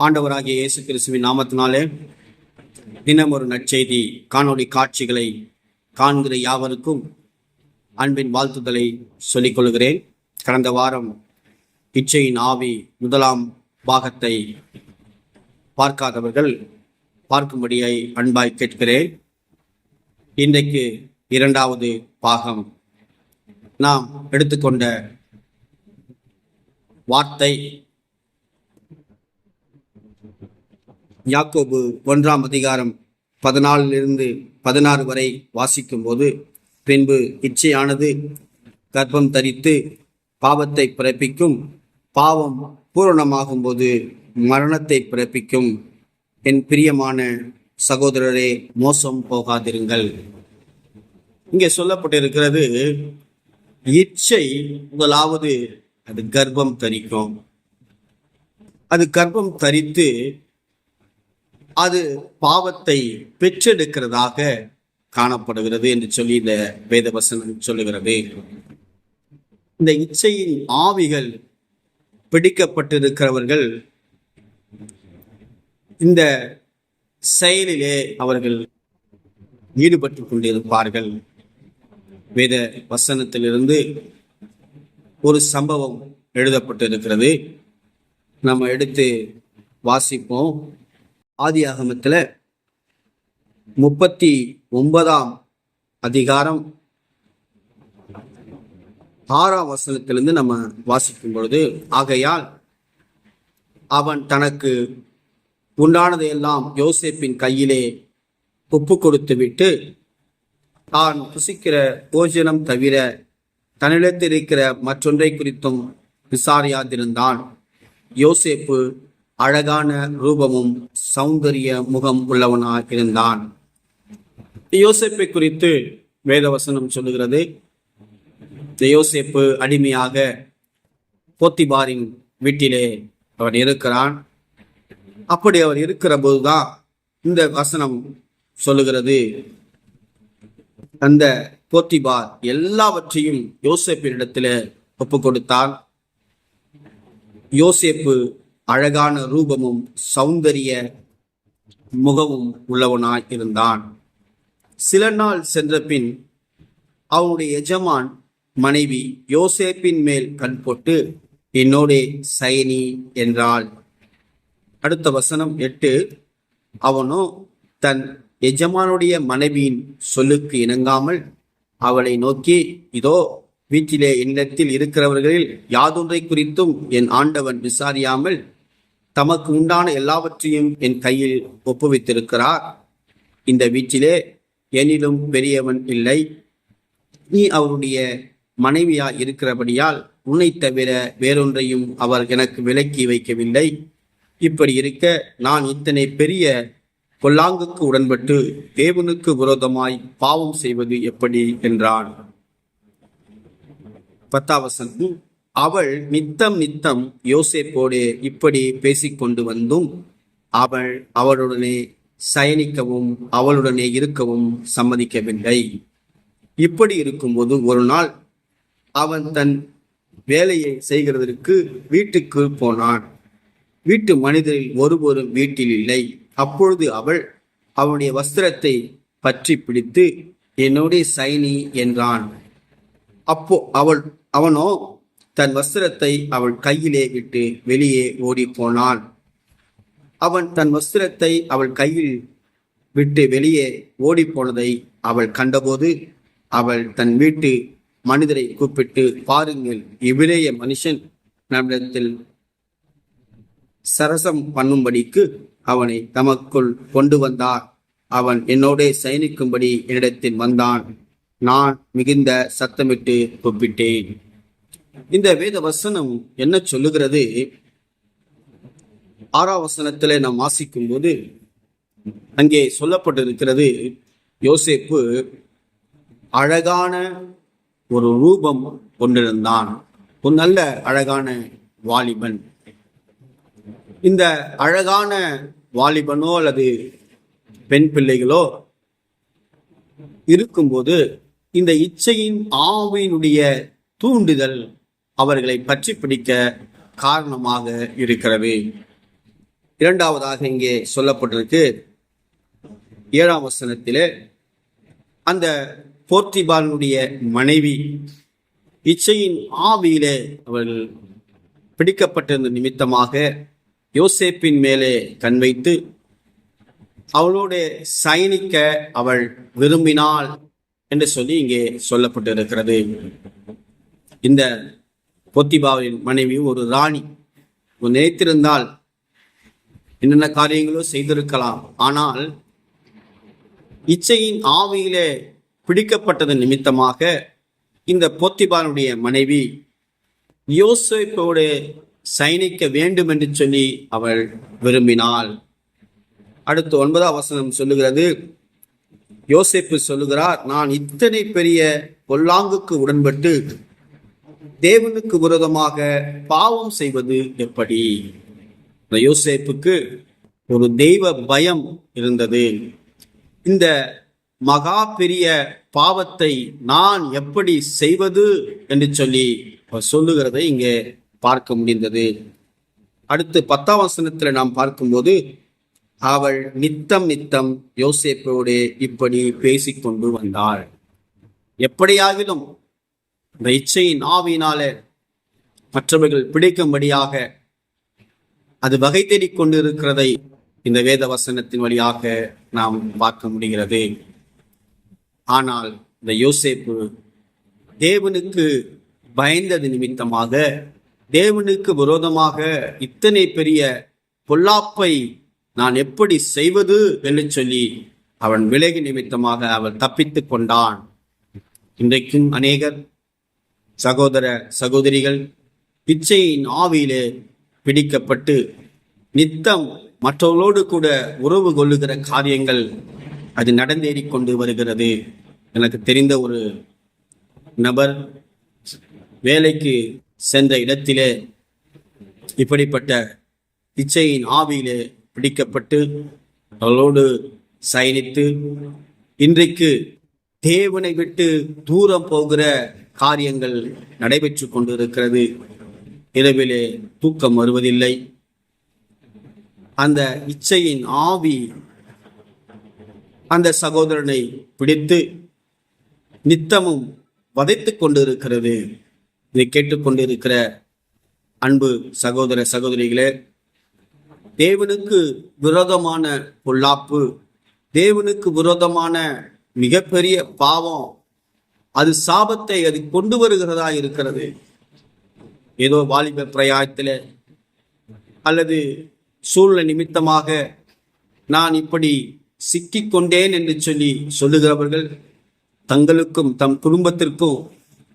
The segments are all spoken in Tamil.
ஆண்டவராகிய இயேசு கிறிஸ்துவின் நாமத்தினாலே தினம் ஒரு நற்செய்தி காணொளி காட்சிகளை காண்கிற யாவருக்கும் அன்பின் வாழ்த்துதலை சொல்லிக் கொள்கிறேன். கடந்த வாரம் இச்சையின் ஆவி முதலாம் பாகத்தை பார்க்காதவர்கள் பார்க்கும்படியை அன்பாய் கேட்கிறேன். இன்றைக்கு இரண்டாவது பாகம். நாம் எடுத்துக்கொண்ட வார்த்தை யாக்கோபு 1 அதிகாரம் 14-16 வரை வாசிக்கும் போது, பின்பு இச்சையானது கர்ப்பம் தரித்து பாவத்தை பிறப்பிக்கும், பாவம் பூரணமாகும் போது மரணத்தை பிறப்பிக்கும். என் பிரியமான சகோதரரே, மோசம் போகாதிருங்கள். இங்கே சொல்லப்பட்டிருக்கிறது, இச்சை முதலாவது அது கர்ப்பம் தரிக்கும். அது கர்ப்பம் தரித்து அது பாவத்தை பெற்றெடுக்கிறதாக காணப்படுகிறது என்று சொல்லி இந்த வேதவசனம் சொல்லுகிறது. இந்த இச்சையின் ஆவிகள் பிடிக்கப்பட்டிருக்கிறவர்கள் இந்த செயலிலே அவர்கள் ஈடுபட்டு கொண்டிருப்பார்கள். வேத வசனத்திலிருந்து ஒரு சம்பவம் எழுதப்பட்டிருக்கிறது. நம்ம எடுத்து வாசிப்போம். ஆதியாகமத்தில் 39 அதிகாரம் 6 வசனத்திலிருந்து நம்ம வாசிக்கும் பொழுது, ஆகையால் அவன் தனக்கு உண்டானதையெல்லாம் யோசேப்பின் கையிலே ஒப்பு கொடுத்து விட்டு, தான் புசிக்கிற போஜனம் தவிர தன்னிடத்தில் இருக்கிற மற்றொன்றை குறித்தும் விசாரியாதிருந்தான். யோசேப்பு அழகான ரூபமும் சௌந்தரிய முகம் உள்ளவனாய் இருந்தான். யோசேப்பை குறித்து வேதவசனம் சொல்லுகிறது, யோசேப்பு அடிமையாக போத்திபாரின் வீட்டிலே அவர் இருக்கிறான். அப்படி அவர் இருக்கிற போதுதான் இந்த வசனம் சொல்லுகிறது, அந்த போத்திபார் எல்லாவற்றையும் யோசேப்பினிடத்தில் ஒப்பு கொடுத்தான். யோசேப்பு அழகான ரூபமும் சௌந்தரிய முகமும் உள்ளவனாய் இருந்தான். சில நாள் சென்ற பின் அவனுடைய எஜமான் மனைவி யோசேப்பின் மேல் கண் போட்டு, என்னோடே சயனி என்றாள். அடுத்த வசனம் 8. அவனோ தன் எஜமானுடைய மனைவியின் சொல்லுக்கு இணங்காமல் அவளை நோக்கி, இதோ வீட்டிலே என்னிடத்தில் இருக்கிறவர்களில் யாதொன்றை குறித்தும் என் ஆண்டவன் விசாரியாமல் தமக்கு உண்டான எல்லாவற்றையும் என் கையில் ஒப்புவித்திருக்கிறார். இந்த வீட்டிலே என்னிலும் பெரியவன் இல்லை. நீ அவருடைய மனைவியா இருக்கிறபடியால் உன்னை தவிர வேறொன்றையும் அவர் எனக்கு விலக்கி வைக்கவில்லை. இப்படி இருக்க நான் இத்தனை பெரிய பொல்லாங்குக்கு உடன்பட்டு தேவனுக்கு விரோதமாய் பாவம் செய்வது எப்படி என்றான். 10 வசனம். அவள் நித்தம் யோசேப்போடு இப்படி பேசிக்கொண்டு வந்தும் அவள் அவளுடனே சயனிக்கவும் அவளுடனே இருக்கவும் சம்மதிக்கவில்லை. இப்படி இருக்கும்போது ஒரு நாள் அவன் தன் வேலையை செய்கிறதற்கு வீட்டுக்கு போனான். வீட்டு மனிதரில் ஒருவரும் வீட்டில் இல்லை. அப்பொழுது அவள் அவனுடைய வஸ்திரத்தை பற்றி பிடித்து, என்னோட சயனி என்றான். அவனோ தன் வஸ்திரத்தை அவள் கையிலே விட்டு வெளியே ஓடி போனான். அவன் தன் வஸ்திரத்தை அவள் கையில் விட்டு வெளியே ஓடி போனதை அவள் கண்டபோது, அவள் தன் வீட்டு மனிதரை கூப்பிட்டு, பாருங்கள், இவ்விலேய மனுஷன் நம்மிடத்தில் சரசம் பண்ணும்படிக்கு அவனை தமக்குள் கொண்டு வந்தார். அவன் என்னோட சயனிக்கும்படி என்னிடத்தில் வந்தான். நான் மிகுந்த சத்தமிட்டு கூப்பிட்டேன். இந்த வேத வசனம் என்ன சொல்லுகிறது? 6 வசனத்திலே நாம் வாசிக்கும் போது அங்கே சொல்லப்பட்டிருக்கிறது, யோசேப்பு அழகான ஒரு ரூபம் கொண்டிருந்தான். ஒரு நல்ல அழகான வாலிபன். இந்த அழகான வாலிபனோ அல்லது பெண் பிள்ளைகளோ இருக்கும்போது இந்த இச்சையின் ஆவியினுடைய தூண்டுதல் அவர்களை பற்றி பிடிக்க காரணமாக இருக்கிறது. இரண்டாவதாக இங்கே சொல்லப்பட்டிருக்கு 7ஆம் வசனத்திலே, அந்த போர்த்திபாலுடைய மனைவி இச்சையின் ஆவியிலே அவர்கள் பிடிக்கப்பட்டிருந்த நிமித்தமாக யோசேப்பின் மேலே கண் வைத்து அவளோட சயனிக்க அவள் விரும்பினாள் என்று சொல்லி இங்கே சொல்லப்பட்டிருக்கிறது. இந்த போத்திபாவின் மனைவி ஒரு ராணி. நினைத்திருந்தால் என்னென்ன காரியங்களோ செய்திருக்கலாம். ஆனால் இச்சையின் ஆவியிலே பிடிக்கப்பட்டது நிமித்தமாக இந்த போத்திபானுடைய மனைவி யோசேப்போடு சயனிக்க வேண்டும் என்று சொல்லி அவள் விரும்பினாள். அடுத்து 9ஆம் வசனம் சொல்லுகிறது, யோசேப்பு சொல்லுகிறார், நான் இத்தனை பெரிய பொல்லாங்குக்கு உடன்பட்டு தேவனுக்கு விரோதமாக பாவம் செய்வது எப்படி? யோசேப்புக்கு ஒரு தெய்வ பயம் இருந்தது. இந்த மகா பெரிய பாவத்தை நான் எப்படி செய்வது என்று சொல்லி சொல்லுகிறதை இங்கே பார்க்க முடிந்தது. அடுத்து 10ஆம் வசனத்தில் நாம் பார்க்கும்போது, அவள் நித்தம் யோசேப்போடு இப்படி பேசிக்கொண்டு வந்தாள். எப்படியாகிலும் இந்த இச்சையின் ஆவியினாலே மற்றவர்கள் பிடிக்கும்படியாக அது வகை தேடிக் கொண்டிருக்கிறதை இந்த வேத வசனத்தின் வழியாக நாம் பார்க்க முடிகிறது. ஆனால் இந்த யோசேப்பு தேவனுக்கு பயந்தது நிமித்தமாக, தேவனுக்கு விரோதமாக இத்தனை பெரிய பொல்லாப்பை நான் எப்படி செய்வது என்று சொல்லி அவன் விலகி நிமித்தமாக அவள் தப்பித்து கொண்டான். இன்றைக்கும் அநேகர் சகோதர சகோதரிகள் இச்சையின் ஆவியிலே பிடிக்கப்பட்டு நித்தம் மற்றவர்களோடு கூட உறவு கொள்ளுகிற காரியங்கள் அது நடந்தேறிக் கொண்டு வருகிறது. எனக்கு தெரிந்த ஒரு நபர் வேலைக்கு சென்ற இடத்திலே இப்படிப்பட்ட இச்சையின் ஆவியிலே பிடிக்கப்பட்டு அவளோடு சயனித்து இன்றைக்கு தேவனை விட்டு தூரம் போகிற காரியங்கள் நடைபெற்று கொண்டிருக்கிறது. இரவிலே தூக்கம் வருவதில்லை. அந்த இச்சையின் ஆவி அந்த சகோதரனை பிடித்து நித்தமும் வதைத்து கொண்டிருக்கிறது. இதை கேட்டுக்கொண்டிருக்கிற அன்பு சகோதர சகோதரிகளே, தேவனுக்கு விரோதமான பொல்லாப்பு, தேவனுக்கு விரோதமான மிகப்பெரிய பாவம், அது சாபத்தை அது கொண்டு வருகிறதா இருக்கிறது. ஏதோ வாலிப பிரயாயத்தில் அல்லது சூழ்நிலை நிமித்தமாக நான் இப்படி சிக்கிக்கொண்டேன் என்று சொல்லி சொல்லுகிறவர்கள் தங்களுக்கும் தம் குடும்பத்திற்கும்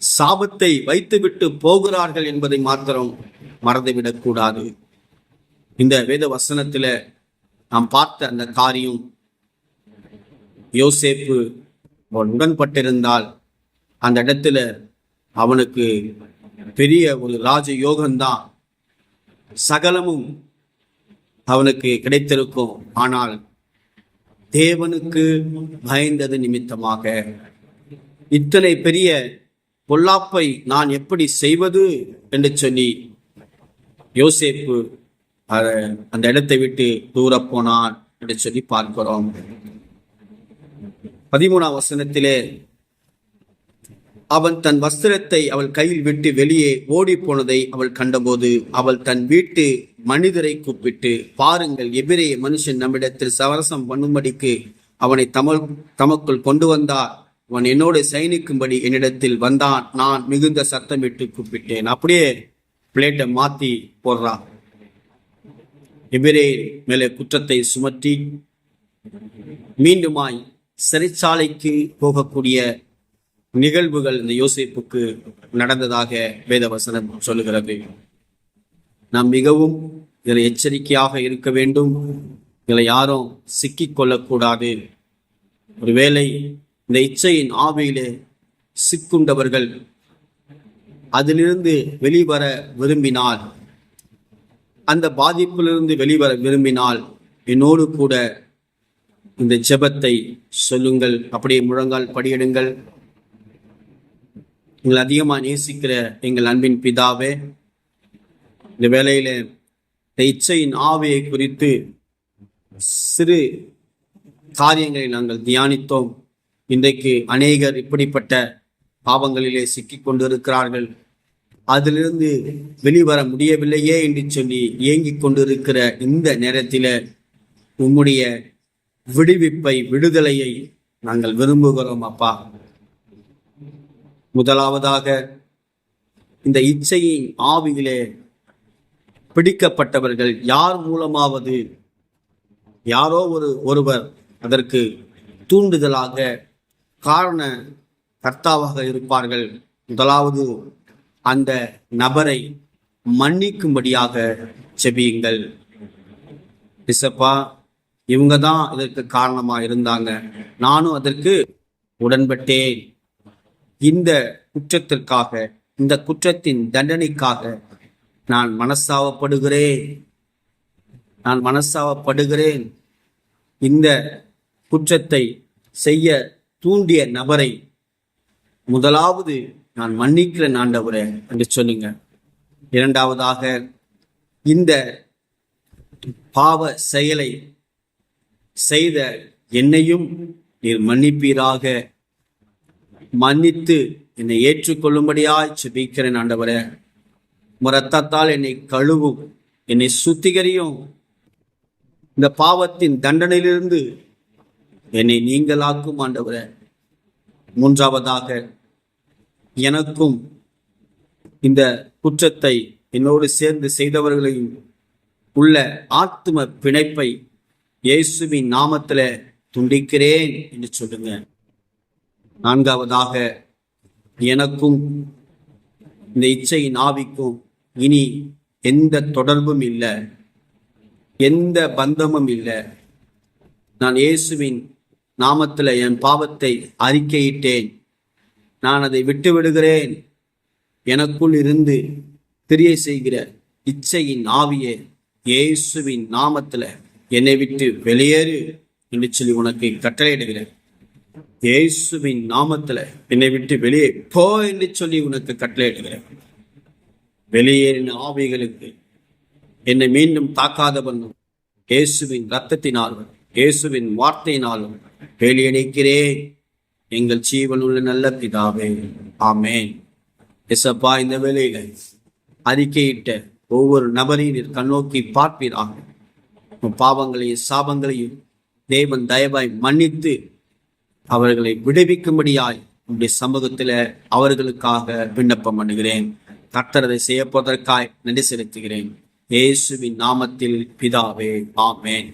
சாபத்தை வைத்துவிட்டு போகிறார்கள் என்பதை மாத்திரம் மறந்துவிடக்கூடாது. இந்த வேத வசனத்தில் நாம் பார்த்த அந்த காரியம், யோசேப்பு உடன்பட்டிருந்தால் அந்த இடத்துல அவனுக்கு பெரிய ஒரு ராஜ யோகம்தான், சகலமும் அவனுக்கு கிடைத்திருக்கும். ஆனால் தேவனுக்கு பயந்தது நிமித்தமாக இத்தனை பெரிய பொல்லாப்பை நான் எப்படி செய்வது என்று சொல்லி யோசேப்பு அந்த இடத்தை விட்டு தூர போனான் என்று சொல்லி பார்க்கிறோம். 13ஆம் வசனத்திலே, அவன் தன் வஸ்திரத்தை அவள் கையில் விட்டு வெளியே ஓடி போனதை அவள் கண்டபோது அவள் தன் வீட்டு மனிதரை கூப்பிட்டு, பாருங்கள், எபிரேய மனுஷன் நம்மிடத்தில் சவரசம் பண்ணும்படிக்கு அவனை தமக்குள் கொண்டு வந்தார். அவன் என்னோடு சயனிக்கும்படி என்னிடத்தில் வந்தான். நான் மிகுந்த சத்தமிட்டு கூப்பிட்டேன். அப்படியே பிளேட்டை மாத்தி போடுறான். எபிரேயர் மேலே குற்றத்தை சுமத்தி மீண்டுமாய் சிறைச்சாலைக்கு போகக்கூடிய நிகழ்வுகள் இந்த யோசேப்புக்கு நடந்ததாக வேதவசனம் சொல்லுகிறது. நாம் மிகவும் இதில் எச்சரிக்கையாக இருக்க வேண்டும். இதில் யாரும் சிக்கிக் கொள்ளக்கூடாது. ஒருவேளை இந்த இச்சையின் ஆவியிலே சிக்குண்டவர்கள் அதிலிருந்து வெளிவர விரும்பினால், அந்த பாதிப்பிலிருந்து வெளிவர விரும்பினால் என்னோடு கூட இந்த ஜெபத்தை சொல்லுங்கள். அப்படியே முழங்கால் படியிடுங்கள். எங்கள் அதிகமாக நேசிக்கிற எங்கள் அன்பின் பிதாவே, இந்த வேளையில இந்த இச்சையின் ஆவியை குறித்து சிறு காரியங்களை நாங்கள் தியானித்தோம். இன்றைக்கு அநேகர் இப்படிப்பட்ட பாவங்களிலே சிக்கிக் கொண்டிருக்கிறார்கள். அதிலிருந்து வெளிவர முடியவில்லையே என்று சொல்லி ஏங்கிக் கொண்டிருக்கிற இந்த நேரத்தில் உம்முடைய விடுவிப்பை, விடுதலையை நாங்கள் விரும்புகிறோம் அப்பா. முதலாவதாக இந்த இச்சையின் ஆவியிலே பிடிக்கப்பட்டவர்கள் யார் மூலமாவது யாரோ ஒருவர் அதற்கு தூண்டுதலாக காரண கர்த்தாவாக இருப்பார்கள். முதலாவது அந்த நபரை மன்னிக்கும்படியாக செபியுங்கள். இசப்பா, இவங்க தான் இதற்கு காரணமா இருந்தாங்க, நானும் அதற்கு உடன்பட்டேன். இந்த குற்றத்திற்காக, இந்த குற்றத்தின் தண்டனைக்காக நான் மனஸ்தாபப்படுகிறேன். இந்த குற்றத்தை செய்ய தூண்டிய நபரை முதலாவது நான் மன்னிக்கிறேன் ஆண்டவரே என்று சொல்லுங்க. இரண்டாவதாக, இந்த பாவ செயலை செய்த என்னையும் நீர் மன்னிப்பீராக. மன்னித்து என்னை ஏற்றுக்கொள்ளும்படியாய் செபிக்கிறேன் ஆண்டவரே. இரத்தத்தால் என்னை கழுவும், என்னை சுத்திகரியும். இந்த பாவத்தின் தண்டனையிலிருந்து என்னை நீங்களாக்கும் ஆண்டவரே. மூன்றாவதாக, எனக்கும் இந்த குற்றத்தை என்னோடு சேர்ந்து செய்தவர்களையும் உள்ள ஆத்தும பிணைப்பை இயேசுவின் நாமத்துல துண்டிக்கிறேன் என்று சொல்லுங்க. நான்காவதாக, எனக்கும் இந்த இச்சையின் ஆவிக்கும் இனி எந்த தொடர்பும் இல்லை, எந்த பந்தமும் இல்லை. நான் இயேசுவின் நாமத்துல என் பாவத்தை அறிக்கையிட்டேன், நான் அதை விட்டு விடுகிறேன். எனக்குள் இருந்து கிரியை செய்கிற இச்சையின் ஆவியே, இயேசுவின் நாமத்துல என்னை விட்டு வெளியேறு என்று சொல்லி உனக்கு கட்டளையிடுகிறேன். இயேசுவின் நாமத்துல என்னை விட்டு வெளியே போ என்று சொல்லி உனக்கு கட்டளையிடுகிறேன். வெளியேறின ஆவிகளுக்கு என்னை மீண்டும் தாக்காத பண்ணும் இயேசுவின் இரத்தத்தினாலும் இயேசுவின் வார்த்தையினாலும் வெளியணிக்கிறேன். எங்கள் ஜீவனுள்ள நல்ல பிதாவே, ஆமேன். எசப்பா, இந்த வேளையில அறிக்கையிட்ட ஒவ்வொரு நபரையும் கண்ணோக்கி பார்ப்பீராக. பாவங்களையும் சாபங்களையும் தேவன் தயவாய் மன்னித்து அவர்களை விடுவிக்கும்படியாய் உடைய சமூகத்துல அவர்களுக்காக விண்ணப்பம் பண்ணுகிறேன். கர்த்தரதை செய்யப்போவதற்காய் நன்றி செலுத்துகிறேன். இயேசுவின் நாமத்தில் பிதாவே, ஆமேன்.